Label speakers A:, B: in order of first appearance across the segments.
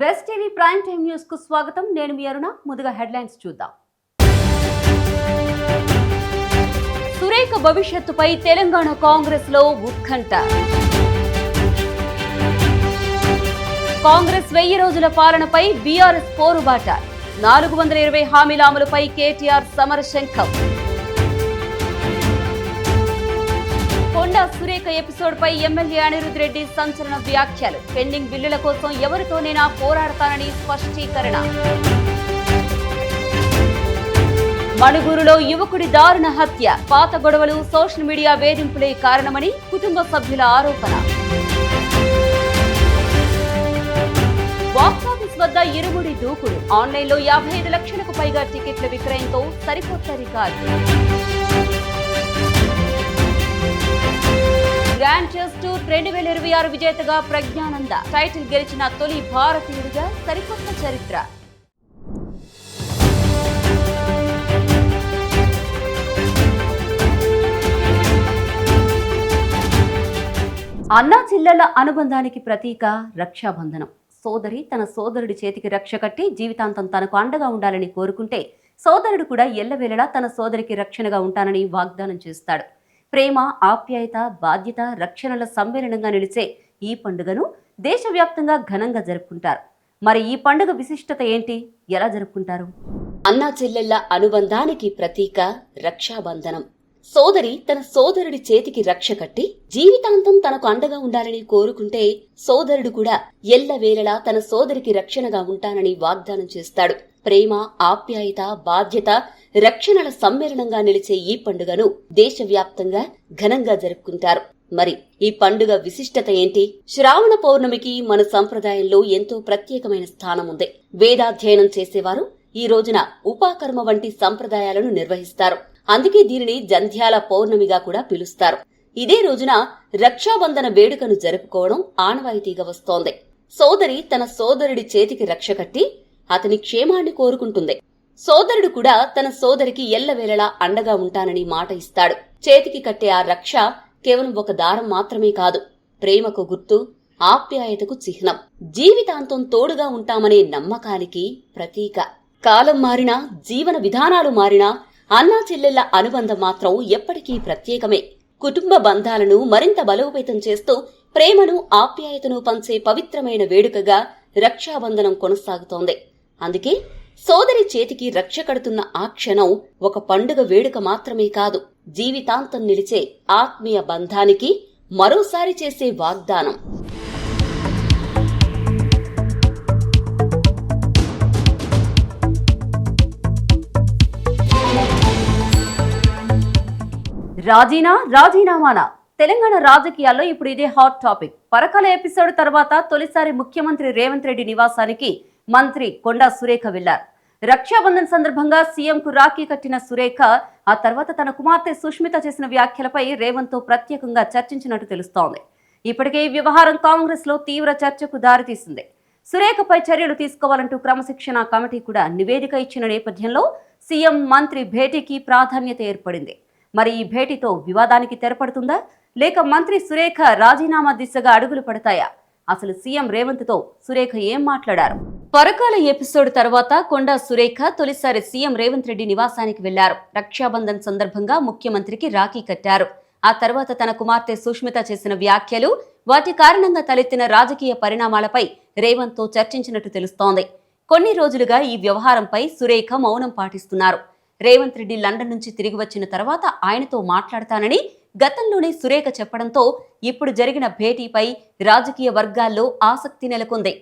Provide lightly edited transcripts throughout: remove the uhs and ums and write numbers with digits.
A: Best TV prime time news కు స్వాగతం. నేను మీ అరుణ. ముందుగా హెడ్లైన్స్ చూద్దాం. సురేఖ భవిష్యత్తుపై తెలంగాణ కాంగ్రెస్ లో ఉత్కంఠ. కాంగ్రెస్ 1000 రోజుల పాలనపై బీఆర్ఎస్ పోరుబాట. 420 హామీల అమలుపై కేటీఆర్ సమరశంఖం. కొండా సురేఖ ఎపిసోడ్ పై ఎమ్మెల్యే అనిరుద్ రెడ్డి సంచలన వ్యాఖ్యలు. పెండింగ్ బిల్లుల కోసం ఎవరితోనైనా పోరాడతానని స్పష్టీకరణ. మణుగూరులో యువకుడి దారుణ హత్య. పాత గొడవలు, సోషల్ మీడియా వేధింపులే కారణమని కుటుంబ సభ్యుల ఆరోపణ. బాక్సాఫీస్ వద్ద ఇరుముడి దూకుడు. ఆన్లైన్లో 55 లక్షలకు పైగా టికెట్ల విక్రయంతో సరికొత్త రికార్డు. గ్రాండ్ చెస్ టూర్ 2026 విజేతగా ప్రజ్ఞానంద. టైటిల్ గెలిచిన తొలి భారతీయుడిగా సరికొత్త చరిత్ర. అన్నా చెల్లెళ్ల అనుబంధానికి ప్రతీక రక్షాబంధనం. సోదరి తన సోదరుడి చేతికి రక్ష కట్టి జీవితాంతం తనకు అండగా ఉండాలని కోరుకుంటే, సోదరుడు కూడా ఎల్లవేళలా తన సోదరికి రక్షణగా ఉంటానని వాగ్దానం చేస్తాడు. ప్రేమ, ఆప్యాయత, బాధ్యత, రక్షణల సమ్మేళనంగా నిలిచే ఈ పండుగను దేశవ్యాప్తంగా ఘనంగా జరుపుకుంటారు. మరి ఈ పండుగ విశిష్టత ఏంటి? ఎలా జరుపుకుంటారు? అన్నా చెల్లెళ్ల అనుబంధానికి ప్రతీక రక్షాబంధనం. సోదరి తన సోదరుడి చేతికి రక్ష కట్టి జీవితాంతం తనకు అండగా ఉండాలని కోరుకుంటే, సోదరుడు కూడా ఎల్లవేళలా తన సోదరికి రక్షణగా ఉంటానని వాగ్దానం చేస్తాడు. ప్రేమ, ఆప్యాయత, బాధ్యత, రక్షణల సమ్మేళనంగా నిలిచే ఈ పండుగను దేశవ్యాప్తంగా ఘనంగా జరుపుకుంటారు. మరి ఈ పండుగ విశిష్టత ఏంటి? శ్రావణ పౌర్ణమికి మన సంప్రదాయంలో ఎంతో ప్రత్యేకమైన స్థానం ఉంది. వేదాధ్యయనం చేసేవారు ఈ రోజున ఉపాకర్మ వంటి సంప్రదాయాలను నిర్వహిస్తారు. అందుకే దీనిని జంధ్యాల పౌర్ణమిగా కూడా పిలుస్తారు. ఇదే రోజున రక్షాబంధన వేడుకను జరుపుకోవడం ఆనవాయితీగా వస్తోంది. సోదరి తన సోదరుడి చేతికి రక్ష కట్టి అతని క్షేమాన్ని కోరుకుంటుంది. సోదరుడు కూడా తన సోదరికి ఎల్లవేళలా అండగా ఉంటానని మాట ఇస్తాడు. చేతికి కట్టే ఆ రక్ష కేవలం ఒక దారం మాత్రమే కాదు, ప్రేమకు గుర్తు, ఆప్యాయతకు చిహ్నం, జీవితాంతం తోడుగా ఉంటామనే నమ్మకానికి ప్రతీక. కాలం మారినా, జీవన విధానాలు మారినా అన్నా చెల్లెళ్ల అనుబంధం మాత్రం ఎప్పటికీ ప్రత్యేకమే. కుటుంబ బంధాలను మరింత బలోపేతం చేస్తూ ప్రేమను, ఆప్యాయతను పంచే పవిత్రమైన వేడుకగా రక్షాబంధనం కొనసాగుతోంది. అందుకే సోదరి చేతికి రక్ష కడుతున్న ఆ క్షణం ఒక పండుగ వేడుక మాత్రమే కాదు, జీవితాంతం నిలిచే ఆత్మీయ బంధానికి మరోసారి చేసే వాగ్దానం. రాజీనామానా? తెలంగాణ రాజకీయాల్లో ఇప్పుడు ఇదే హాట్ టాపిక్. పరకాల ఎపిసోడ్ తర్వాత తొలిసారి ముఖ్యమంత్రి రేవంత్ రెడ్డి నివాసానికి మంత్రి కొండా సురేఖ వెళ్లారు. రక్షాబంధన్ సందర్భంగా సీఎంకు రాఖీ కట్టిన సురేఖ ఆ తర్వాత తన కుమార్తె సుష్మిత చేసిన వ్యాఖ్యలపై రేవంత్ తో ప్రత్యేకంగా చర్చించినట్టు తెలుస్తోంది. ఇప్పటికే ఈ వ్యవహారం కాంగ్రెస్ లో తీవ్ర చర్చకు దారితీసింది. సురేఖపై చర్యలు తీసుకోవాలంటూ క్రమశిక్షణ కమిటీ కూడా నివేదిక ఇచ్చిన నేపథ్యంలో సీఎం మంత్రి భేటీకి ప్రాధాన్యత ఏర్పడింది. మరి ఈ భేటీతో వివాదానికి తెరపడుతుందా, లేక మంత్రి సురేఖ రాజీనామా దిశగా అడుగులు పడతాయా? అసలు సీఎం రేవంత్ తో సురేఖ ఏం మాట్లాడారు? పరకాల ఎపిసోడ్ తర్వాత కొండా సురేఖ తొలిసారి సీఎం రేవంత్ రెడ్డి నివాసానికి వెళ్లారు. రక్షాబంధన్ సందర్భంగా ముఖ్యమంత్రికి రాఖీ కట్టారు. ఆ తర్వాత తన కుమార్తె సుష్మిత చేసిన వ్యాఖ్యలు, వాటి కారణంగా తలెత్తిన రాజకీయ పరిణామాలపై రేవంత్ తో చర్చించినట్టు తెలుస్తోంది. కొన్ని రోజులుగా ఈ వ్యవహారంపై సురేఖ మౌనం పాటిస్తున్నారు. రేవంత్ రెడ్డి లండన్ నుంచి తిరిగి వచ్చిన తర్వాత ఆయనతో మాట్లాడతానని గతంలోనే సురేఖ చెప్పడంతో ఇప్పుడు జరిగిన భేటీపై రాజకీయ వర్గాల్లో ఆసక్తి నెలకొంది.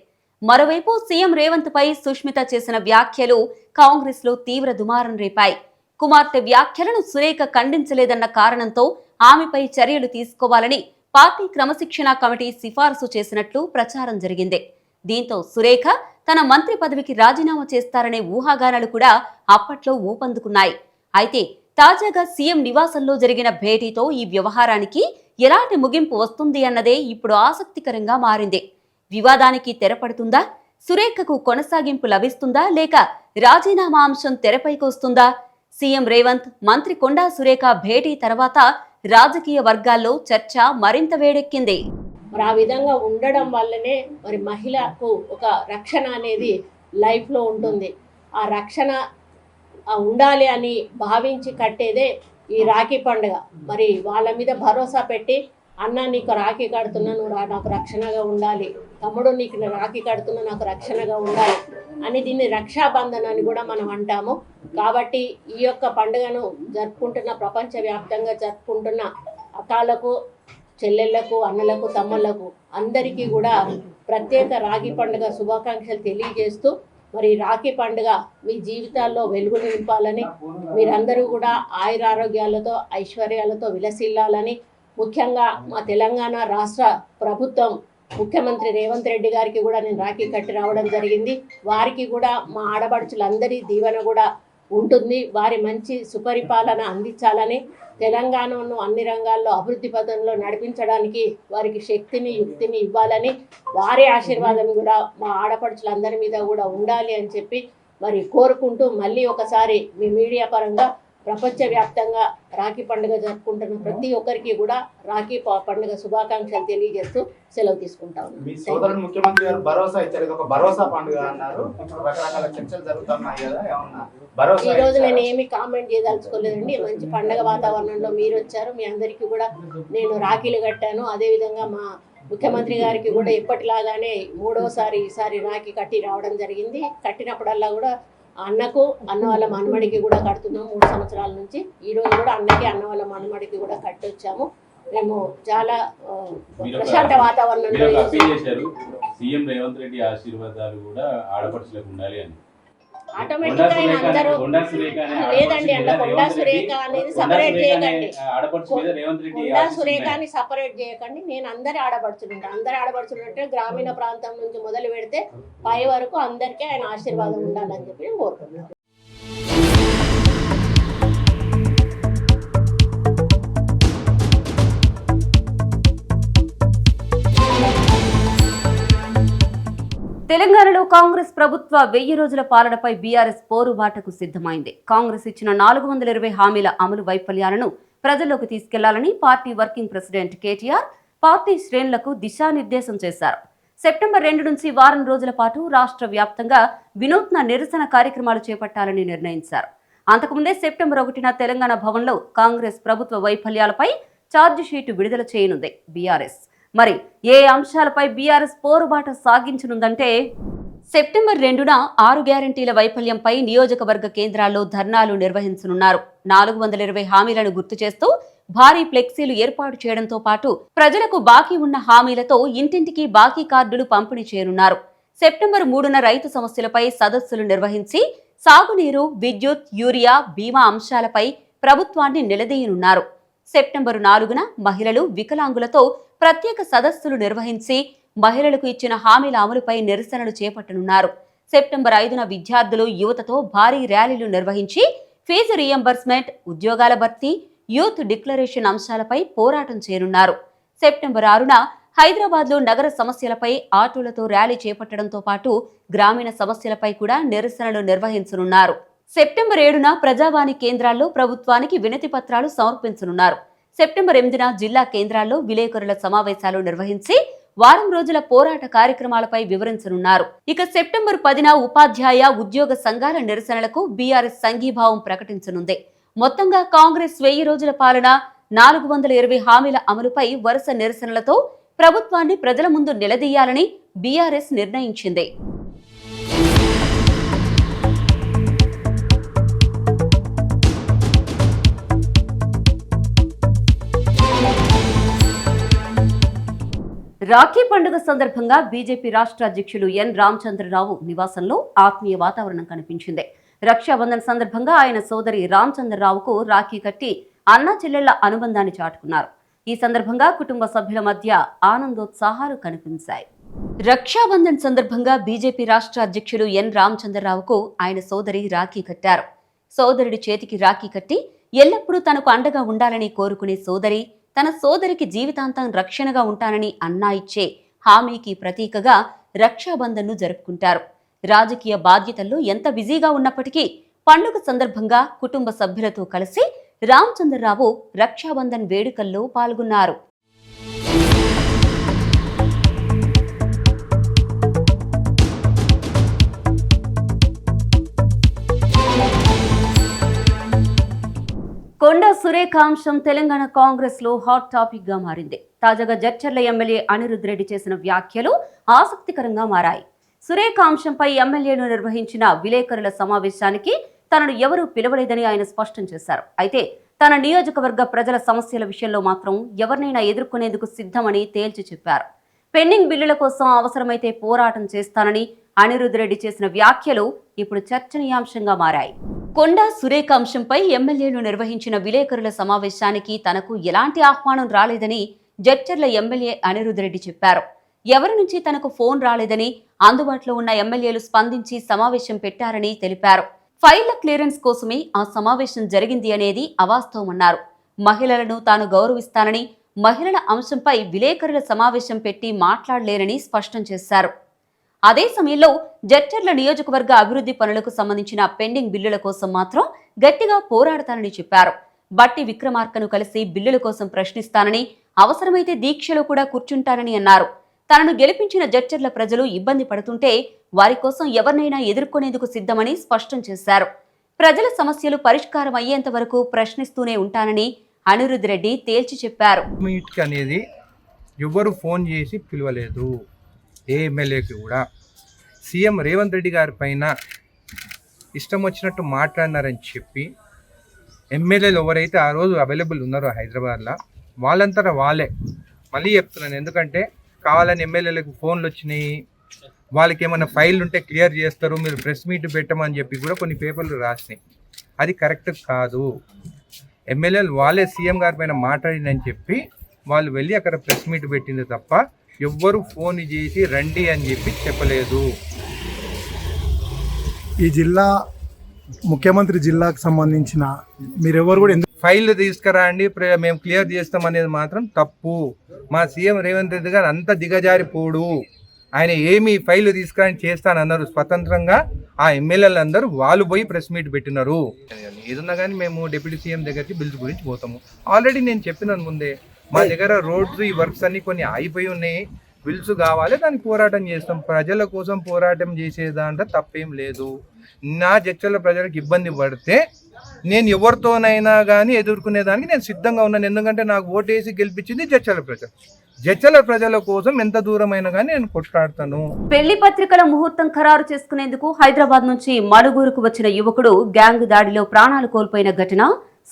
A: మరోవైపు సీఎం రేవంత్ పై సుష్మిత చేసిన వ్యాఖ్యలు కాంగ్రెస్ లో తీవ్ర దుమారం రేపాయి. కుమార్తె వ్యాఖ్యలను సురేఖ ఖండించలేదన్న కారణంతో ఆమెపై చర్యలు తీసుకోవాలని పార్టీ క్రమశిక్షణ కమిటీ సిఫారసు చేసినట్లు ప్రచారం జరిగింది. దీంతో సురేఖ తన మంత్రి పదవికి రాజీనామా చేస్తారనే ఊహాగానాలు కూడా అప్పట్లో ఊపందుకున్నాయి. అయితే తాజాగా సీఎం నివాసంలో జరిగిన భేటీతో ఈ వ్యవహారానికి ఎలాంటి ముగింపు వస్తుంది అన్నదే ఇప్పుడు ఆసక్తికరంగా మారింది. వివాదానికి తెరపడుతుందా? సురేఖకు కొనసాగింపు లభిస్తుందా, లేక రాజీనామా అంశం తెరపైకి వస్తుందా? సీఎం రేవంత్, మంత్రి కొండా సురేఖ భేటీ తర్వాత రాజకీయ వర్గాల్లో చర్చ మరింత వేడెక్కింది.
B: మరి ఆ విధంగా ఉండడం వల్లనే మరి మహిళకు ఒక రక్షణ అనేది లైఫ్లో ఉంటుంది. ఆ రక్షణ ఉండాలి అని భావించి కట్టేదే ఈ రాఖీ పండుగ. మరి వాళ్ళ మీద భరోసా పెట్టి, అన్న నీకు రాఖీ కడుతున్నా, నువ్వు నాకు రక్షణగా ఉండాలి, తమ్ముడు నీకు రాఖీ కడుతున్నా నాకు రక్షణగా ఉండాలి అని దీన్ని రక్షాబంధన్ అని కూడా మనం అంటాము. కాబట్టి ఈ యొక్క పండుగను జరుపుకుంటున్న, ప్రపంచవ్యాప్తంగా జరుపుకుంటున్న అక్కాలకు, చెల్లెళ్లకు, అన్నలకు, తమ్ముళ్లకు అందరికీ కూడా ప్రత్యేక రాఖీ పండుగ శుభాకాంక్షలు తెలియజేస్తూ, మరి రాఖీ పండుగ మీ జీవితాల్లో వెలుగు నింపాలని, మీరందరూ కూడా ఆయురారోగ్యాలతో, ఐశ్వర్యాలతో విలసిల్లాలని, ముఖ్యంగా మా తెలంగాణ రాష్ట్ర ప్రభుత్వం ముఖ్యమంత్రి రేవంత్ రెడ్డి గారికి కూడా నేను రాఖీ కట్టి రావడం జరిగింది. వారికి కూడా మా ఆడపడుచులందరి దీవెన కూడా ఉంటుంది. వారి మంచి సుపరిపాలన అందించాలని, తెలంగాణను అన్ని రంగాల్లో అభివృద్ధి పథంలో నడిపించడానికి వారికి శక్తిని, యుక్తిని ఇవ్వాలని, వారి ఆశీర్వాదం కూడా మా ఆడపడుచులందరి మీద కూడా ఉండాలి అని చెప్పి మరి కోరుకుంటూ, మళ్ళీ ఒకసారి మీ మీడియా పరంగా ప్రపంచవ్యాప్తంగా రాఖీ పండుగ జరుపుకుంటున్న ప్రతి ఒక్కరికి కూడా రాఖీ పండుగ శుభాకాంక్షలు తెలియజేస్తూ సెలవు తీసుకుంటాం.
C: మీ సోదరుడు ముఖ్యమంత్రి గారు భరోసా ఇచ్చారు, ఇది ఒక భరోసా పండుగ అన్నారు. రకరకాల చర్చలు జరుగుతున్నాయి కదా, ఏమన్నా భరోసా?
B: ఈ రోజు నేను ఏమి కామెంట్ చేయదలుచుకోలేదండి. మంచి పండుగ వాతావరణంలో మీరు వచ్చారు, మీ అందరికీ కూడా నేను రాఖీలు కట్టాను. అదేవిధంగా మా ముఖ్యమంత్రి గారికి కూడా ఎప్పటిలాగానే మూడోసారి ఈసారి రాఖీ కట్టి రావడం జరిగింది. కట్టినప్పుడల్లా కూడా అన్నకు, అన్న వాళ్ళ మనమడికి కూడా కడుతున్నాం 3 సంవత్సరాల నుంచి. ఈ రోజు కూడా అన్నకి, అన్న వాళ్ళ మనమడికి కూడా కట్టొచ్చాము. మేము చాలా ప్రశాంత వాతావరణంలో
D: సీఎం రేవంత్ రెడ్డి ఆశీర్వాదాలు కూడా ఆడపడుచులకు ఉండాలి అని.
B: ఆటోమేటిక్గా అందరూ లేదండి, అన్న కొండా సురేఖ అనేది సపరేట్ చేయకండి, కొండా సురేఖని సపరేట్ చేయకండి. నేను అందరి ఆడపడుచుంటాను. అందరి ఆడపడుచుంటే గ్రామీణ ప్రాంతం నుంచి మొదలు పెడితే పై వరకు అందరికీ ఆయన ఆశీర్వాదం ఉండాలని చెప్పి నేను కోరుకుంటున్నాను.
A: తెలంగాణలో కాంగ్రెస్ ప్రభుత్వ 1000 రోజుల పాలనపై బీఆర్ఎస్ పోరుబాటకు సిద్ధమైంది. కాంగ్రెస్ ఇచ్చిన 420 హామీల అమలు వైఫల్యాలను ప్రజల్లోకి తీసుకెళ్లాలని party working president KTR party శ్రేణులకు దిశానిర్దేశం చేశారు. సెప్టెంబర్ 2 నుంచి వారం రోజుల పాటు రాష్ట్ర వ్యాప్తంగా వినూత్న నిరసన కార్యక్రమాలు చేపట్టాలని నిర్ణయించారు. అంతకుముందే సెప్టెంబర్ 1న తెలంగాణ భవన్లో కాంగ్రెస్ ప్రభుత్వ వైఫల్యాలపై ఛార్జిషీటు విడుదల చేయనుంది బీఆర్ఎస్. మరి ఏ అంశాలపై బీఆర్ఎస్ పోరుబాట సాగించనుందంటే, సెప్టెంబర్ 2న 6 గ్యారంటీల వైఫల్యంపై నియోజకవర్గ కేంద్రాల్లో ధర్నాలు నిర్వహించనున్నారు. 420 హామీలను గుర్తు చేస్తూ భారీ ఫ్లెక్సీలు ఏర్పాటు చేయడంతో పాటు ప్రజలకు బాకీ ఉన్న హామీలతో ఇంటింటికి బాకీ కార్డులు పంపిణీ చేయనున్నారు. సెప్టెంబర్ 3న రైతు సమస్యలపై సదస్సులు నిర్వహించి సాగునీరు, విద్యుత్, యూరియా, బీమా అంశాలపై ప్రభుత్వాన్ని నిలదీయనున్నారు. సెప్టెంబర్ 4న మహిళలు, వికలాంగులతో ప్రత్యేక సదస్సులు నిర్వహించి మహిళలకు ఇచ్చిన హామీల అమలుపై నిరసనలు చేపట్టనున్నారు. సెప్టెంబర్ 5న విద్యార్థులు, యువతతో భారీ ర్యాలీలు నిర్వహించి ఫీజు రీయింబర్స్మెంట్, ఉద్యోగాల భర్తీ, యూత్ డిక్లరేషన్ అంశాలపై పోరాటం చేయనున్నారు. సెప్టెంబర్ 6న హైదరాబాద్లో నగర సమస్యలపై ఆటోలతో ర్యాలీ చేపట్టడంతో పాటు గ్రామీణ సమస్యలపై కూడా నిరసనలు నిర్వహించనున్నారు. సెప్టెంబర్ 7న ప్రజావాణి కేంద్రాల్లో ప్రభుత్వానికి వినతి పత్రాలు సమర్పించనున్నారు. సెప్టెంబర్ 8న జిల్లా కేంద్రాల్లో విలేకరుల సమావేశాలు నిర్వహించి వారం రోజుల పోరాట కార్యక్రమాలపై వివరించనున్నారు. ఇక సెప్టెంబర్ 10న ఉపాధ్యాయ, ఉద్యోగ సంఘాల నిరసనలకు బీఆర్ఎస్ సంఘీభావం ప్రకటించనుంది. మొత్తంగా కాంగ్రెస్ 1000 రోజుల పాలన, 420 హామీల అమలుపై వరుస నిరసనలతో ప్రభుత్వాన్ని ప్రజల ముందు నిలదీయాలని బీఆర్ఎస్ నిర్ణయించింది. రాఖీ పండుగ సందర్భంగా బీజేపీ రాష్ట్ర అధ్యక్షులు ఎన్ రామచంద్రరావు నివాసంలో ఆత్మీయ వాతావరణం కనిపించింది. రక్షాబంధన్ సందర్భంగా ఆయన సోదరి రామచంద్రరావుకు రాఖీ కట్టి అన్నా చెల్లెళ్ల అనుబంధాన్ని చాటుకున్నారు. ఈ సందర్భంగా కుటుంబ సభ్యుల మధ్య ఆనందోత్సాహాలు కనిపించాయి. రక్షాబంధన్ సందర్భంగా బీజేపీ రాష్ట్ర అధ్యక్షులు ఎన్ రామచంద్రరావుకు ఆయన సోదరి రాఖీ కట్టారు. సోదరుడి చేతికి రాఖీ కట్టి ఎల్లప్పుడూ తనకు అండగా ఉండాలని కోరుకునే సోదరి, తన సోదరికి జీవితాంతం రక్షణగా ఉంటానని అన్నా ఇచ్చే హామీకి ప్రతీకగా రక్షాబంధన్ను జరుపుకుంటారు. రాజకీయ బాధ్యతల్లో ఎంత బిజీగా ఉన్నప్పటికీ పండుగ సందర్భంగా కుటుంబ సభ్యులతో కలిసి రామచంద్రరావు రక్షాబంధన్ వేడుకల్లో పాల్గొన్నారు. కొండా సురేఖ అంశం తెలంగాణ కాంగ్రెస్ లో హాట్ టాపిక్ గా మారింది. తాజాగా జడ్చర్ల ఎమ్మెల్యే అనిరుద్ రెడ్డి చేసిన వ్యాఖ్యలు ఆసక్తికరంగా మారాయి. సురేఖ అంశంపై ఎమ్మెల్యేలు నిర్వహించిన విలేకరుల సమావేశానికి తనను ఎవరూ పిలవలేదని ఆయన స్పష్టం చేశారు. అయితే తన నియోజకవర్గ ప్రజల సమస్యల విషయంలో మాత్రం ఎవరినైనా ఎదుర్కొనేందుకు సిద్ధమని తేల్చి చెప్పారు. పెండింగ్ బిల్లుల కోసం అవసరమైతే పోరాటం చేస్తానని అనిరుద్ రెడ్డి చేసిన వ్యాఖ్యలు ఇప్పుడు చర్చనీయాంశంగా మారాయి. కొండా సురేఖ అంశంపై ఎమ్మెల్యేలు నిర్వహించిన విలేకరుల సమావేశానికి తనకు ఎలాంటి ఆహ్వానం రాలేదని జడ్చర్ల ఎమ్మెల్యే అనిరుద్ రెడ్డి చెప్పారు. ఎవరి నుంచి తనకు ఫోన్ రాలేదని, అందుబాటులో ఉన్న ఎమ్మెల్యేలు స్పందించి సమావేశం పెట్టారని తెలిపారు. ఫైళ్ల క్లియరెన్స్ కోసమే ఆ సమావేశం జరిగింది అనేది అవాస్తవమన్నారు. మహిళలను తాను గౌరవిస్తానని, మహిళల అంశంపై విలేకరుల సమావేశం పెట్టి మాట్లాడలేరని స్పష్టం చేశారు. అదే సమయంలో జడ్చర్ల నియోజకవర్గ అభివృద్ధి పనులకు సంబంధించిన పెండింగ్ బిల్లుల కోసం మాత్రం గట్టిగా పోరాడతానని చెప్పారు. బట్టి విక్రమార్కను కలిసి బిల్లుల కోసం ప్రశ్నిస్తానని, అవసరమైతే దీక్షలో కూడా కూర్చుంటానని అన్నారు. తనను గెలిపించిన జడ్చర్ల ప్రజలు ఇబ్బంది పడుతుంటే వారి కోసం ఎవరినైనా ఎదుర్కొనేందుకు సిద్ధమని స్పష్టం చేశారు. ప్రజల సమస్యలు పరిష్కారం అయ్యేంత వరకు ప్రశ్నిస్తూనే ఉంటానని అనిరుద్ రెడ్డి తేల్చి చెప్పారు.
E: మీట్ అనేది ఎవరు ఫోన్ చేసి పిలవలేదు. ఏ ఎమ్మెల్యేకి కూడా సీఎం రేవంత్ రెడ్డి గారి పైన ఇష్టం వచ్చినట్టు మాట్లాడినారని చెప్పి ఎమ్మెల్యేలు ఎవరైతే ఆ రోజు అవైలబుల్ ఉన్నారో హైదరాబాద్లో వాళ్ళంతా వాళ్ళే, మళ్ళీ చెప్తున్నాను, ఎందుకంటే కావాలని ఎమ్మెల్యేలకు ఫోన్లు వచ్చినాయి, వాళ్ళకి ఏమైనా ఫైల్ ఉంటే క్లియర్ చేస్తారు, మీరు ప్రెస్ మీట్ పెట్టమని చెప్పి కూడా కొన్ని పేపర్లు రాసినాయి. అది కరెక్ట్ కాదు. ఎమ్మెల్యేలు వాళ్ళే సీఎం గారి పైన మాట్లాడిందని చెప్పి వాళ్ళు వెళ్ళి అక్కడ ప్రెస్ మీట్ పెట్టింది తప్ప ఎవ్వరు ఫోన్ చేసి రండి అని చెప్పి చెప్పలేదు.
F: ఈ జిల్లా ముఖ్యమంత్రి జిల్లాకు సంబంధించిన మీరెవరు కూడా
E: ఫైల్ తీసుకురండి మేము క్లియర్ చేస్తాం అనేది మాత్రం తప్పు. మా సీఎం రేవంత్ రెడ్డి గారు అంత దిగజారిపోడు. ఆయన ఏమి ఫైల్ తీసుకురండి చేస్తానన్నారు స్వతంత్రంగా. ఆ ఎమ్మెల్యేలు అందరూ వాళ్ళు పోయి ప్రెస్ మీట్ పెట్టినారు. ఏదన్నా కానీ మేము డిప్యూటీ సీఎం దగ్గరికి బిల్స్ గురించి పోతాము. ఆల్రెడీ నేను చెప్పినాను ముందే, మా దగ్గర రోడ్స్ ఈ వర్క్స్ అన్ని కొన్ని అయిపోయి ఉన్నాయి, బిల్స్ కావాలి, దానికి పోరాటం చేస్తాం. ప్రజల కోసం పోరాటం చేసేదాంట్లో తప్పేం లేదు. నా జడ్చర్ల ప్రజలకు ఇబ్బంది పడితే నేను ఎవరితోనైనా కానీ ఎదుర్కొనేదానికి నేను సిద్ధంగా ఉన్నాను. ఎందుకంటే నాకు ఓటేసి గెలిపించింది జడ్చర్ల ప్రజలు. జడ్చర్ల ప్రజల కోసం ఎంత దూరమైనా కానీ నేను కొట్లాడతాను.
A: పెళ్లి పత్రికల ముహూర్తం ఖరారు చేసుకునేందుకు హైదరాబాద్ నుంచి మణుగూరుకు వచ్చిన యువకుడు గ్యాంగ్ దాడిలో ప్రాణాలు కోల్పోయిన ఘటన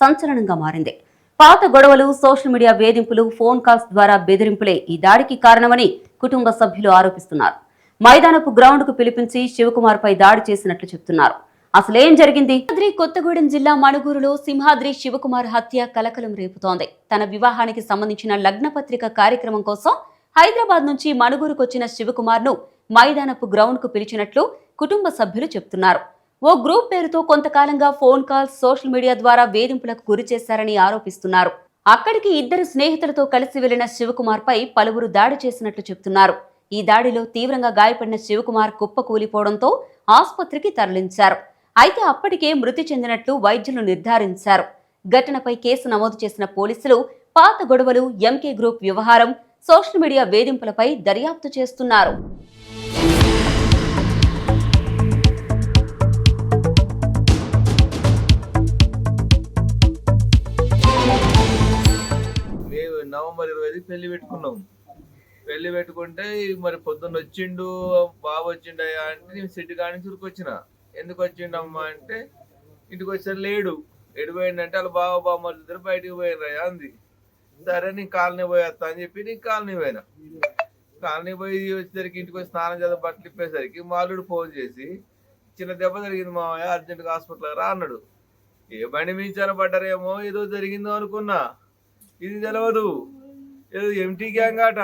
A: సంచలనంగా మారింది. పాత గొడవలు, సోషల్ మీడియా వేధింపులు, ఫోన్ కాల్స్ ద్వారా బెదిరింపులే ఈ దాడికి కారణమని కుటుంబ సభ్యులు ఆరోపిస్తున్నారు. మైదానపు గ్రౌండ్ కు పిలిపించి శివకుమార్ పై దాడి చేసినట్లు చెప్తున్నారు. అసలేం జరిగింది? కొత్తగూడెం జిల్లా మణుగూరులో సింహాద్రి శివకుమార్ హత్య కలకలం రేపుతోంది. తన వివాహానికి సంబంధించిన లగ్నపత్రిక కార్యక్రమం కోసం హైదరాబాద్ నుంచి మణుగూరుకు వచ్చిన శివకుమార్ ను మైదానపు గ్రౌండ్ కు పిలిచినట్లు కుటుంబ సభ్యులు చెప్తున్నారు. ఓ గ్రూప్ పేరుతో కొంతకాలంగా ఫోన్ కాల్స్, సోషల్ మీడియా ద్వారా వేధింపులకు గురి చేశారని ఆరోపిస్తున్నారు. అక్కడికి ఇద్దరు స్నేహితులతో కలిసి వెళ్లిన శివకుమార్ పై పలువురు దాడి చేసినట్లు చెప్తున్నారు. ఈ దాడిలో తీవ్రంగా గాయపడిన శివకుమార్ కుప్పకూలిపోవడంతో ఆసుపత్రికి తరలించారు. అయితే అప్పటికే మృతి చెందినట్లు వైద్యులు నిర్ధారించారు. ఘటనపై కేసు నమోదు చేసిన పోలీసులు పాత గొడవలు, ఎంకే గ్రూప్ వ్యవహారం, సోషల్ మీడియా వేధింపులపై దర్యాప్తు చేస్తున్నారు.
G: నవంబర్ 25 పెళ్లి పెట్టుకున్నాం. పెళ్లి పెట్టుకుంటే మరి పొద్దున్న వచ్చిండు, బాబు వచ్చిండయా అంటే నేను సిటీ కాడి నుంచి ఉరికొచ్చిన. ఎందుకు వచ్చిండమ్మా అంటే ఇంటికి వచ్చారు లేడు. ఎడిపోయిందంటే వాళ్ళ బావ ఇద్దరు బయటికి పోయినరా అంది. సరే నేను కాలనీ పోయేస్తా అని చెప్పి నేను కాలనీ పోయినా. కాలనీ పోయి వచ్చేసరికి ఇంటికి వచ్చి స్నానం చేద్దాం బట్టలు ఇప్పేసరికి మాలుడు ఫోన్ చేసి చిన్న దెబ్బ జరిగింది మామయ్య, అర్జెంట్గా హాస్పిటల్ రా అన్నాడు. ఏ బండి మించాన పడ్డారేమో, ఏదో జరిగిందో అనుకున్నా. ఇది తెలియదు, ఏదో ఎంటీ గ్యాంగ్ ఆట.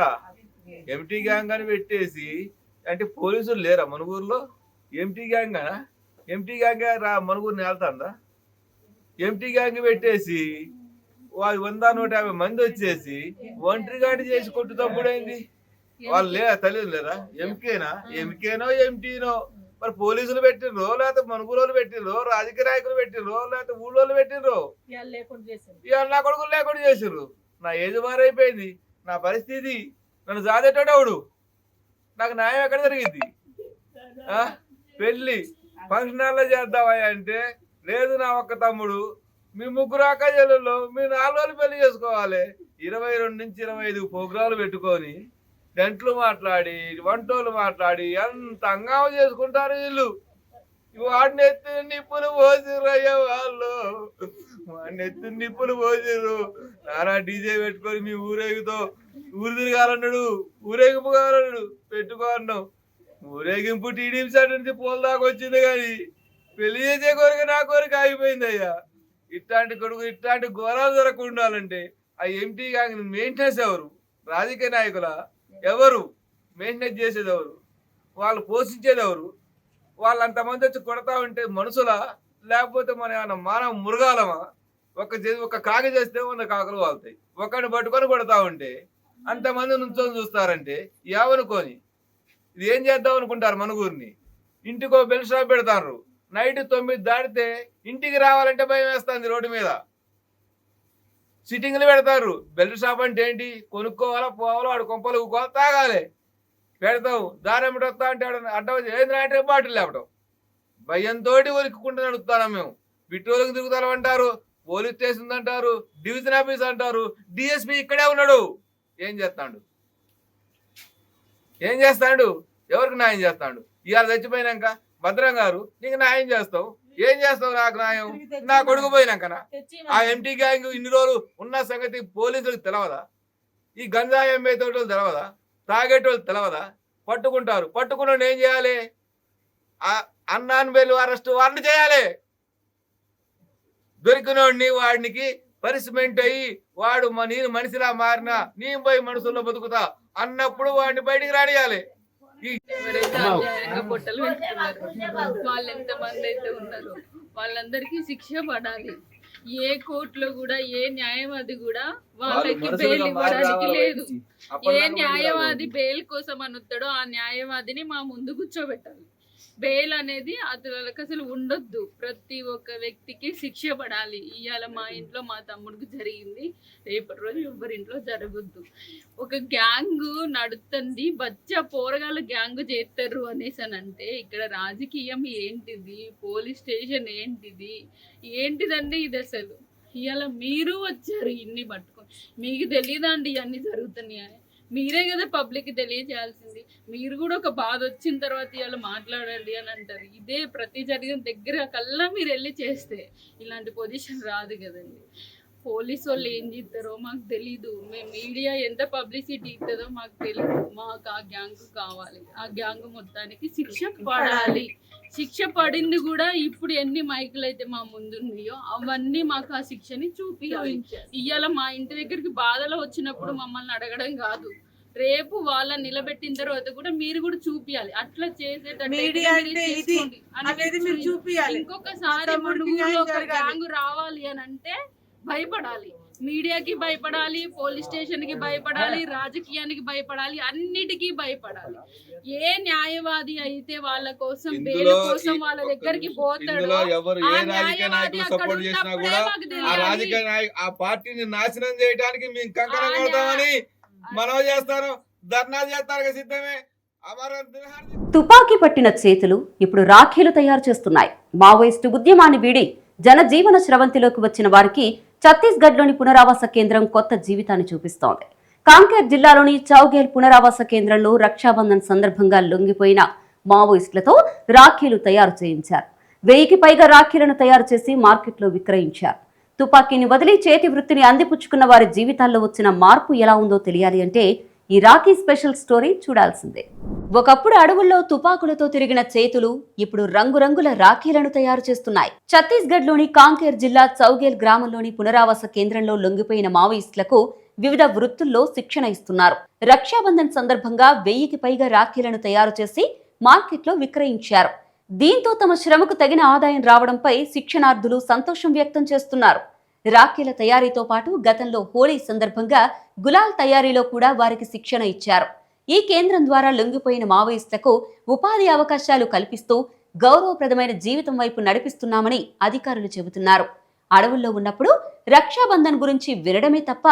G: ఎంటీ గ్యాంగ్ అని పెట్టేసి అంటే పోలీసులు లేరా మనుగూరులో? ఎంటీ గ్యాంగ్ అనా? ఎంటీ గ్యాంగ్ రా మనుగూరుని వెళ్తాందా? ఎంటీ గ్యాంగ్ పెట్టేసి 100-150 మంది వచ్చేసి ఒంటరి గాడి చేసి కొట్టు తప్పుడైంది. వాళ్ళు లేదా తల్లి లేదా? ఎంకేనో ఎంటీనో మరి పోలీసులు పెట్టినరో, లేకపోతే మనుగూరు పెట్టినరో, రాజకీయ నాయకులు పెట్టినరో, లేకపోతే ఊళ్ళో పెట్టినరో, ఇవాళ నా కొడుకులు లేకుండా చేసిర్రు. నా ఏజ్ మారైపోయింది, నా పరిస్థితి, నన్ను జాదేటోడవుడు, నాకు న్యాయం ఎక్కడ జరిగింది? పెళ్ళి ఫంక్షన్ హాల్లో చేద్దామా అంటే లేదు, నా ఒక్క తమ్ముడు మీ 3 అక్క చెల్లెళ్ళు మీరు 4 రోజులు పెళ్లి చేసుకోవాలి. 22 నుంచి 25 ప్రోగ్రాంలు పెట్టుకొని గంటలు మాట్లాడి వంటోళ్ళు మాట్లాడి అంత హంగామా చేసుకుంటారు వీళ్ళు. వాడిని ఎత్తి నిప్పులు పోసిర్రు అయ్యా వాళ్ళు, వాడిని ఎత్తి నిప్పులు పోసిర్రు. నానా డీజే పెట్టుకొని మీ ఊరేగుతో ఊరు తిరగాలన్నాడు, ఊరేగింపు కావాలన్నాడు, పెట్టుకోన్నాం. ఊరేగింపు టీడీపీ సైడ్ నుంచి పోల దాకా వచ్చింది, కానీ పెళ్లి చేసే కోరిక నా కోరిక ఆగిపోయింది అయ్యా. ఇట్లాంటి కొడుకు ఇట్లాంటి ఘోరాలు జరగకుండా ఉండాలంటే ఆ ఎంపీ గ్యాంగ్ మెయింటెనెన్స్ ఎవరు? రాజకీయ నాయకుల ఎవరు? మెయింటెనెన్స్ చేసేది ఎవరు? వాళ్ళు పోషించేది ఎవరు? వాళ్ళు అంతమంది వచ్చి కొడతా ఉంటే మనుషులా, లేకపోతే మన ఏమన్నా మానవ మృగాలమా? ఒక కాకి చేస్తే 100 కాకులు వాళ్తాయి. ఒకరిని పట్టుకొని కొడతా ఉంటే అంతమంది నుంచొని చూస్తారంటే ఏమనుకోని ఇది ఏం చేద్దాం అనుకుంటారు? మన ఊరిని ఇంటికో బెల్ షాప్ పెడతారు. నైట్ 9 దాటితే ఇంటికి రావాలంటే భయం వేస్తుంది. రోడ్డు మీద సిట్టింగ్లు పెడతారు. బెల్ షాప్ అంటే ఏంటి? కొనుక్కోవాలా, పోవాలో, ఆడు కొంపలు ఊకోవాలా, తాగాలి. పెడతావు. దారం వస్తా అంటే అడ్డ ఏంద్రా అంటే బాటిల్ లేపటం. భయంతో ఒలుక్కుంటూ నడుపుతాను మేము. పెట్రోల్కి తిరుగుతాం అంటారు, పోలీస్ స్టేషన్ అంటారు, డివిజన్ ఆఫీస్ అంటారు, డిఎస్పీ ఇక్కడే ఉన్నాడు. ఏం చేస్తాడు? ఏం చేస్తాడు? ఎవరికి న్యాయం చేస్తాడు? ఇవాళ చచ్చిపోయినాక భద్రం గారు నీకు న్యాయం చేస్తావు, ఏం చేస్తావు? నాకు న్యాయం నా కొడుకు పోయినాకనా? ఆ ఎంటీ గ్యాంగ్ ఇన్ని రోజులు ఉన్న సంగతి పోలీసులకు తెలవదా? ఈ గంజాయి అమ్మేతోటి తెలవదా? తాగేటోళ్ళు తెలవదా? పట్టుకుంటారు. పట్టుకున్న ఏం చేయాలి? అన్నాన్ బెయిల్ అరెస్ట్ వారిని చేయాలి. దొరికినోడిని వాడికి పనిష్మెంట్ అయ్యి వాడు నేను మనిషిలా మారినా నేను పోయి మనుషుల్లో బతుకుతా అన్నప్పుడు వాడిని బయటికి రానియాలి.
H: ఎవరైతే అన్యాయంగా పొట్టలు పెట్టుకున్నారు వాళ్ళు ఎంతమంది అయితే ఉన్నారో వాళ్ళందరికీ శిక్ష పడాలి. ఏ కోర్టులో కూడా ఏ న్యాయవాది కూడా వాళ్ళకి బెయిల్ ఇవ్వడానికి లేదు. ఏ న్యాయవాది బెయిల్ కోసం అని వస్తాడో ఆ న్యాయవాదిని మా ముందు కూర్చోబెట్టాలి. బెయిల్ అనేది అసలు ఉండొద్దు. ప్రతి ఒక్క వ్యక్తికి శిక్ష పడాలి. ఇవాళ మా ఇంట్లో మా తమ్ముడికి జరిగింది, రేపటి రోజు ఎవరింట్లో జరగొద్దు. ఒక గ్యాంగ్ నడుస్తుంది, పోరగాళ్ళు గ్యాంగ్ చేస్తారు అనేసి అని అంటే ఇక్కడ రాజకీయం ఏంటిది? పోలీస్ స్టేషన్ ఏంటిదండి ఇది? అసలు ఇవాళ మీరు వచ్చారు ఇన్ని పట్టుకొని, మీకు తెలియదండి ఇవన్నీ జరుగుతున్నాయి. మీరే కదా పబ్లిక్కి తెలియజేయాల్సింది. మీరు కూడా ఒక బాధ వచ్చిన తర్వాత ఇవాళ మాట్లాడండి అని అంటారు. ఇదే ప్రతి జరిగిన దగ్గర కల్లా మీరు వెళ్ళి చేస్తే ఇలాంటి పొజిషన్ రాదు కదండి. పోలీసు వాళ్ళు ఏం చేస్తారో మాకు తెలీదు. మేము మీడియా ఎంత పబ్లిసిటీ ఇస్తుందో మాకు తెలీదు. మాకు ఆ గ్యాంగ్ కావాలి. ఆ గ్యాంగ్ మొత్తానికి శిక్ష పడాలి. శిక్ష పడింది కూడా. ఇప్పుడు ఎన్ని మైకులు అయితే మా ముందున్నాయో అవన్నీ మాకు ఆ శిక్షని చూపించాలి. ఇవాళ మా ఇంటి దగ్గరికి బాధలో వచ్చినప్పుడు మమ్మల్ని అడగడం కాదు, రేపు వాళ్ళని నిలబెట్టిన తర్వాత కూడా మీరు కూడా చూపియాలి. అట్లా చేసేటట్టు ఇంకొకసారి గ్యాంగ్ రావాలి అని అంటే భయపడాలి. మీడియాకి భయపడాలి, పోలీస్ స్టేషన్ కి భయపడాలి, రాజకీయానికి భయపడాలి, అన్నిటికీ భయపడాలి. ఏ న్యాయవాది అయితే వాళ్ళ కోసం బెయిల్ కోసం వాళ్ళ దగ్గరికి పోతాడో ఆ న్యాయవాది అక్కడ ఉన్నప్పుడే మాకు తెలియాలి.
G: ఆ పార్టీని నాశనం చేయడానికి మేము కంకణం కడతామని మనవి చేస్తారు, ధర్నా చేస్తారు సిద్ధమే.
A: తుపాకీ పట్టిన చేతులు ఇప్పుడు రాఖీలు తయారు చేస్తున్నాయి. మావోయిస్టు ఉద్యమాన్ని వీడి జనజీవన స్రవంతిలోకి వచ్చిన వారికి ఛత్తీస్గఢ్లోని పునరావాస కేంద్రం కొత్త జీవితాన్ని చూపిస్తోంది. కాంకేర్ జిల్లాలోని చౌగేల్ పునరావాస కేంద్రంలో రక్షాబంధన్ సందర్భంగా లొంగిపోయిన మావోయిస్టులతో రాఖీలు తయారు చేయించారు. 1000కి పైగా రాఖీలను తయారు చేసి మార్కెట్లో విక్రయించారు. తుపాకీని వదిలి చేతి వృత్తిని అందిపుచ్చుకున్న వారి జీవితాల్లో వచ్చిన మార్పు ఎలా ఉందో తెలియాలి అంటే ఈ రాఖీ స్పెషల్ స్టోరీ చూడాల్సిందే. ఒకప్పుడు అడవుల్లో తుపాకులతో తిరిగిన చేతులు ఇప్పుడు రంగురంగుల రాఖీలను తయారు చేస్తున్నాయి. ఛత్తీస్గఢ్లోని కాంకేర్ జిల్లా చౌగేల్ గ్రామంలోని పునరావాస కేంద్రంలో లొంగిపోయిన మావోయిస్టులకు వివిధ వృత్తుల్లో శిక్షణ ఇస్తున్నారు. రక్షాబంధన్ సందర్భంగా 1000కి పైగా రాఖీలను తయారు చేసి మార్కెట్లో విక్రయించారు. దీంతో తమ శ్రమకు తగిన ఆదాయం రావడంపై శిక్షణార్థులు సంతోషం వ్యక్తం చేస్తున్నారు. రాఖీల తయారీతో పాటు గతంలో హోలీ సందర్భంగా గులాల్ తయారీలో కూడా వారికి శిక్షణ ఇచ్చారు. ఈ కేంద్రం ద్వారా లొంగిపోయిన మావోయిస్టులకు ఉపాధి అవకాశాలు కల్పిస్తూ గౌరవప్రదమైన జీవితం వైపు నడిపిస్తున్నామని అధికారులు చెబుతున్నారు. అడవుల్లో ఉన్నప్పుడు రక్షాబంధన్ గురించి వినడమే తప్ప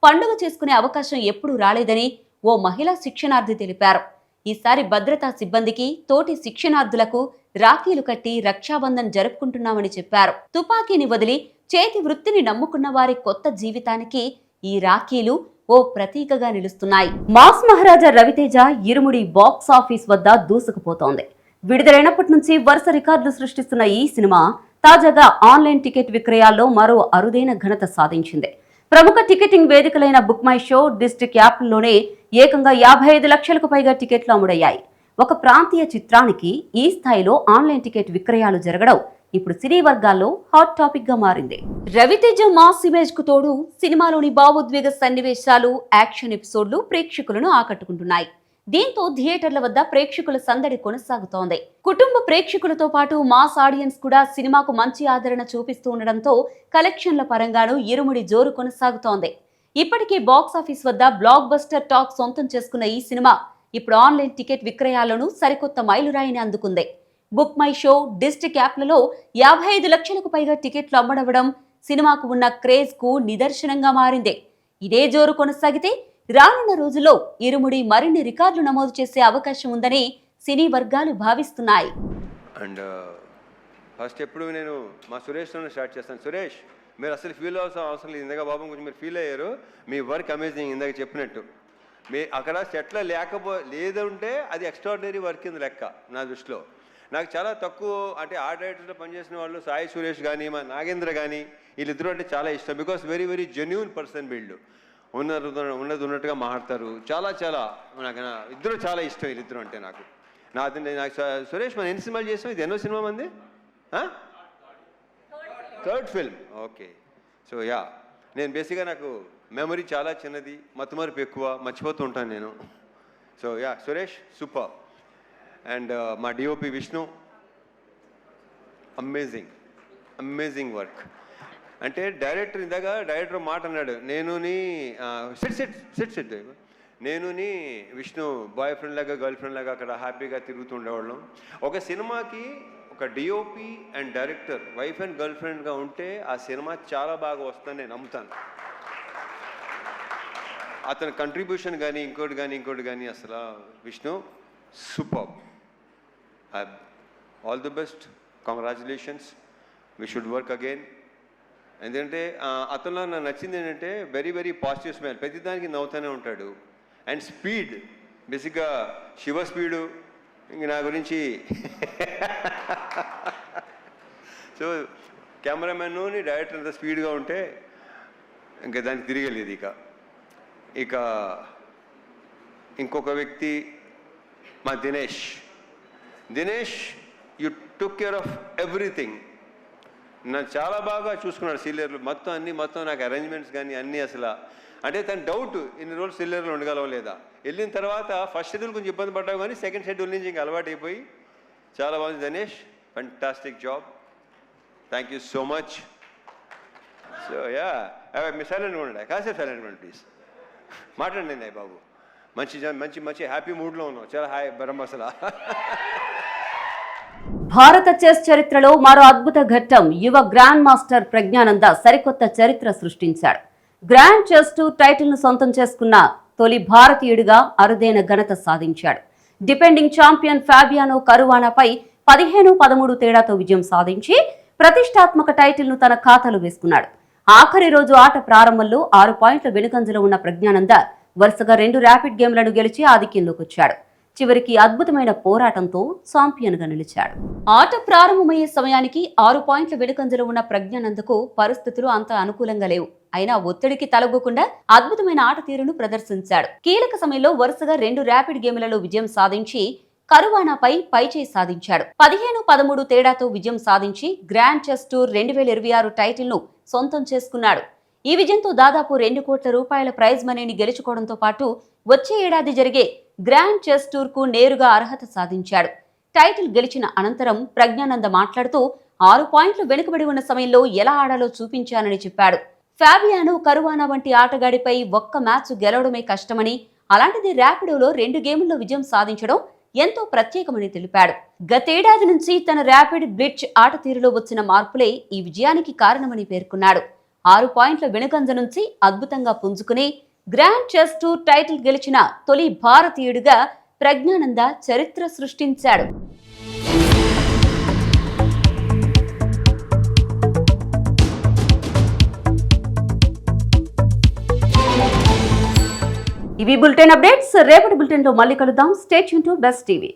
A: పండుగ చేసుకునే అవకాశం ఎప్పుడూ రాలేదని ఓ మహిళా శిక్షణార్థి తెలిపారు. ఈసారి భద్రతా సిబ్బందికి తోటి శిక్షణార్థులకు రాఖీలు కట్టి రక్షాబంధన్ జరుపుకుంటున్నామని చెప్పారు. తుపాకీని వదిలి చేతి వృత్తిని నమ్ముకున్న వారి కొత్త జీవితానికి ఈ రాఖీలు ఓ ప్రతీకగా నిలుస్తున్నాయి. మాస్ మహారాజా రవితేజ ఇరుముడి బాక్స్ ఆఫీస్ వద్ద దూసుకుపోతోంది. విడుదలైనప్పటి నుంచి వరుస రికార్డులు సృష్టిస్తున్న ఈ సినిమా తాజాగా ఆన్లైన్ టికెట్ విక్రయాల్లో మరో అరుదైన ఘనత సాధించింది. ప్రముఖ టికెటింగ్ వేదికలైన బుక్ మై షో, డిస్ట్రిక్ట్ యాప్లోనే ఏకంగా 55 లక్షలకు పైగా టికెట్లు అమ్ముడయ్యాయి. ఒక ప్రాంతీయ చిత్రానికి ఈ స్థాయిలో ఆన్లైన్ టికెట్ విక్రయాలు జరగడం ఇప్పుడు సినీ వర్గాల్లో హాట్ టాపిక్ గా మారింది. రవితేజ మాస్ ఇమేజ్ కు తోడు సినిమాలోని భావోద్వేగ సన్నివేశాలు, యాక్షన్ ఎపిసోడ్లు ప్రేక్షకులను ఆకట్టుకుంటున్నాయి. దీంతో థియేటర్ల వద్ద ప్రేక్షకుల సందడి కొనసాగుతోంది. కుటుంబ ప్రేక్షకులతో పాటు మాస్ ఆడియన్స్ కూడా సినిమాకు మంచి ఆదరణ చూపిస్తూ ఉండడంతో కలెక్షన్ల పరంగానూ ఇరుముడి జోరు కొనసాగుతోంది. ఇప్పటికే బాక్స్ ఆఫీస్ వద్ద బ్లాక్ బస్టర్ టాక్ సొంతం చేసుకున్న ఈ సినిమా ఇప్పుడు ఆన్లైన్ టికెట్ విక్రయాలను సరికొత్త మైలురాయిని అందుకుంది. బుక్ మై షో, డిస్ట్రిక్ట్ యాప్లలో 55 లక్షలకు పైగా టికెట్లు అమ్మడవడం సినిమాకు ఉన్న క్రేజ్ కు నిదర్శనంగా మారింది. ఇదే జోరు కొనసాగితే రానున్న రోజుల్లో ఇరుముడి మరిన్ని రికార్డులు నమోదు చేసే అవకాశం ఉందని సినీ వర్గాలు భావిస్తున్నాయి.
I: అండ్ ఫస్ట్ ఎప్పుడు నేను మా సురేష్తో స్టార్ట్ చేస్తాను. సురేష్, మీరు అసలు ఫీల్ అవసరం లేదు. ఇందాక బాబు కొంచెం మీరు ఫీల్ అయ్యారు. మీ వర్క్ అమేజింగ్. ఇందాక చెప్పినట్టు మీ అక్కడ సెట్లో లేదంటే అది ఎక్స్ట్రాడినరీ వర్క్ కింద లెక్క నా దృష్టిలో. నాకు చాలా తక్కువ అంటే ఆర్ట్ డైరెక్టర్లో పనిచేసిన వాళ్ళు సాయి సురేష్ కానీ, మా నాగేంద్ర కానీ, వీళ్ళిద్దరూ అంటే చాలా ఇష్టం. Because very very genuine person వీళ్ళు. ఉన్నట్టుగా మాట్లాడతారు. చాలా నాకు ఇద్దరు చాలా ఇష్టం. వీళ్ళిద్దరు అంటే నాకు సురేష్ మనం ఎన్ని సినిమాలు చేసాం? ఇది ఎన్నో సినిమా మంది? Third film. Okay. So yeah, నేను బేసిక్గా నాకు మెమరీ చాలా చిన్నది, మతిమరుపు ఎక్కువ, మర్చిపోతూ ఉంటాను నేను. So yeah, Suresh super. And మా డిఓపి విష్ణు, అమేజింగ్ వర్క్. అంటే డైరెక్టర్ మాట అన్నాడు, నేను విష్ణు బాయ్ ఫ్రెండ్ లాగా గర్ల్ ఫ్రెండ్ లాగా అక్కడ హ్యాపీగా తిరుగుతూ ఉండేవాళ్ళం. ఒక సినిమాకి ఒక DOP and director wife and girl ఫ్రెండ్గా ఉంటే ఆ సినిమా చాలా బాగా వస్తుందని నేను నమ్ముతాను. అతని కంట్రిబ్యూషన్ కానీ ఇంకోటి కానీ అసలు Vishnu super. All the best, congratulations, we should work again. ఎందుకంటే అతనిలో నాకు నచ్చింది ఏంటంటే వెరీ వెరీ పాజిటివ్ స్మైల్, ప్రతిదానికి నవ్వుతూనే ఉంటాడు. అండ్ స్పీడ్, బేసిక్గా శివ స్పీడు ఇంక నా గురించి. సో కెమెరామెన్ డైరెక్టర్ అంత స్పీడ్గా ఉంటే ఇంకా దానికి తిరగలేదు. ఇక ఇంకొక వ్యక్తి మా Dinesh, you took care of everything. నన్ను చాలా బాగా చూసుకున్నాడు సీనియర్లు మొత్తం నాకు అరేంజ్మెంట్స్ కానీ అన్నీ. అసలు అంటే తన డౌట్ ఇన్ని రోజులు సీనియర్లు ఉండగలవా లేదా. వెళ్ళిన తర్వాత ఫస్ట్ షెడ్యూల్ కొంచెం ఇబ్బంది పడ్డావు కానీ సెకండ్ షెడ్యూల్ నుంచి ఇంకా అలవాటు అయిపోయి చాలా బాగుంది. Dinesh, fantastic job. Thank you so much. So yeah, మీరు సైలెంట్గా ఉండండి, కాసేపు సైలెంట్గా ఉండండి ప్లీజ్. మాట్లాడండి బాబు. మంచి హ్యాపీ మూడ్లో ఉన్నావు. చాలా హాయ్ బరం. అసలు
A: భారత చెస్ చరిత్రలో మరో అద్భుత ఘట్టం. యువ గ్రాండ్ మాస్టర్ ప్రజ్ఞానంద సరికొత్త చరిత్ర సృష్టించాడు. గ్రాండ్ చెస్ టూర్ టైటిల్ ను సొంతం చేసుకున్న తొలి భారతీయుడిగా అరుదైన ఘనత సాధించాడు. డిపెండింగ్ ఛాంపియన్ ఫాబియానో కరువానాపై 15-13 తేడాతో విజయం సాధించి ప్రతిష్టాత్మక టైటిల్ ను తన ఖాతాలో వేసుకున్నాడు. ఆఖరి రోజు ఆట ప్రారంభంలో 6 పాయింట్ల వెనుకంజలో ఉన్న ప్రజ్ఞానంద వరుసగా 2 ర్యాపిడ్ గేమ్లను గెలిచి ఆధిక్యంలోకి వచ్చాడు. చివరికి అద్భుతమైన పోరాటంతో ఛాంపియన్ గా నిలిచాడు. ఆట ప్రారంభమయ్యే సమయానికి 6 పాయింట్ల వెనుకంజలో ఉన్న ప్రజ్ఞానందకు పరిస్థితులు అంత అనుకూలంగా లేవు. అయినా ఒత్తిడికి తలగకుండా అద్భుతమైన ఆట తీరును ప్రదర్శించాడు. కీలక సమయంలో వరుసగా 2 ర్యాపిడ్ గేమ్లలో విజయం సాధించి కరువానాపై పైచేయి సాధించాడు. 15-13 తేడాతో విజయం సాధించి గ్రాండ్ చెస్ టూర్ 2026 టైటిల్ ను సొంతం చేసుకున్నాడు. ఈ విజయంతో దాదాపు 2 కోట్ల రూపాయల ప్రైజ్ మనీని గెలుచుకోవడంతో పాటు వచ్చే ఏడాది జరిగే గ్రాండ్ చెస్ టూర్ కు నేరుగా అర్హత సాధించాడు. టైటిల్ గెలిచిన అనంతరం ప్రజ్ఞానంద మాట్లాడుతూ 6 పాయింట్లు వెనుకబడి ఉన్న సమయంలో ఎలా ఆడాలో చూపించానని చెప్పాడు. ఫాబియానో కరువానా వంటి ఆటగాడిపై ఒక్క మ్యాచ్ గెలవడమే కష్టమని, అలాంటిది ర్యాపిడోలో 2 గేముల్లో విజయం సాధించడం ఎంతో ప్రత్యేకమని తెలిపాడు. గతేడాది నుంచి తన ర్యాపిడ్ బ్లిట్జ్ ఆట తీరులో వచ్చిన మార్పులే ఈ విజయానికి కారణమని పేర్కొన్నాడు. 6 పాయింట్ల వెనుకంజ నుంచి అద్భుతంగా పుంజుకుని గ్రాండ్ చెస్ టూర్ టైటిల్ గెలిచిన తొలి భారతీయుడిగా ప్రజ్ఞానంద చరిత్ర సృష్టించాడు. ఇవి బులెటిన్ అప్డేట్స్. రేపటి బులెటిన్లో మళ్ళీ కలుద్దాం. Stay tune to best TV.